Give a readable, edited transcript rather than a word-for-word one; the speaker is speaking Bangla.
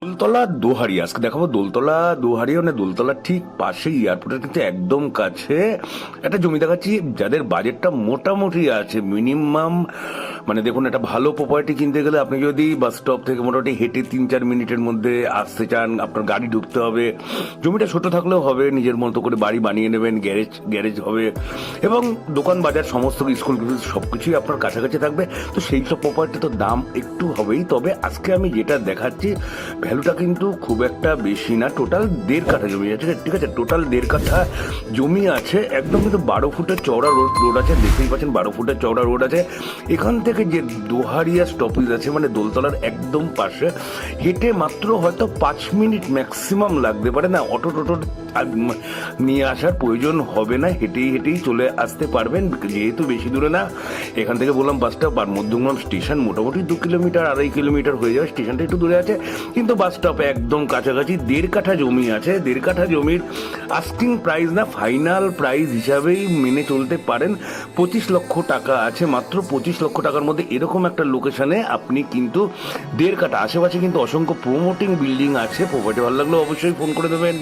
দোলতলা দোহারি আজকে দেখাবো। দোলতলা দোহারি মানে দোলতলার ঠিক পাশেই এয়ারপোর্টের কিন্তু একদম কাছে একটা জমি দেখাচ্ছি। যাদের বাজেটটা মোটামুটি আছে, মিনিমাম মানে দেখুন, একটা ভালো প্রপার্টি কিনতে গেলে আপনি যদি বাস স্টপ থেকে মোটামুটি হেঁটে 3-4 মিনিটের মধ্যে আসতে চান, আপনার গাড়ি ঢুকতে হবে। জমিটা ছোট থাকলেও হবে, নিজের মতো করে বাড়ি বানিয়ে নেবেন, গ্যারেজ গ্যারেজ হবে এবং দোকান বাজার সমস্ত স্কুল সবকিছুই আপনার কাছাকাছি থাকবে। তো সেই সব প্রপার্টি তো দাম একটু হবেই। তবে আজকে আমি যেটা দেখাচ্ছি ভ্যালুটা কিন্তু খুব একটা বেশি না। টোটাল 1.5 কাঠা জমি আছে, ঠিক আছে? টোটাল 1.5 কাঠা জমি আছে, একদম কিন্তু 12 ফুটের চওড়া রোড আছে, দেখতেই পাচ্ছেন 12 ফুটের চওড়া রোড আছে। এখান থেকে যে দোহারিয়া স্টপেজ আছে মানে দোলতলার একদম পাশে, হেঁটে মাত্র হয়তো 5 মিনিট ম্যাক্সিমাম লাগতে পারে। না অটো টোটো নিয়ে আসার প্রয়োজন হবে না, হেঁটেই হেঁটেই চলে আসতে পারবেন, যেহেতু বেশি দূরে না। এখান থেকে বললাম বাস স্টপ আর মধ্যমগ্রাম স্টেশন মোটামুটি 2 কিলোমিটার 2.5 কিলোমিটার হয়ে যাবে। স্টেশনটা একটু দূরে আছে কিন্তু বাস স্টপ একদম কাছাকাছি। 1.5 কাঠা জমি আছে। 1.5 কাঠা জমির আস্কিং প্রাইস না, ফাইনাল প্রাইস হিসাবেই মেনে চলতে পারেন। 25 লক্ষ টাকা আছে, মাত্র 25 লক্ষ টাকার মধ্যে এরকম একটা লোকেশনে আপনি কিন্তু 1.5 কাঠা। আশেপাশে কিন্তু অসংখ্য প্রমোটিং বিল্ডিং আছে। প্রপার্টি ভালো লাগলে অবশ্যই ফোন করে দেবেন।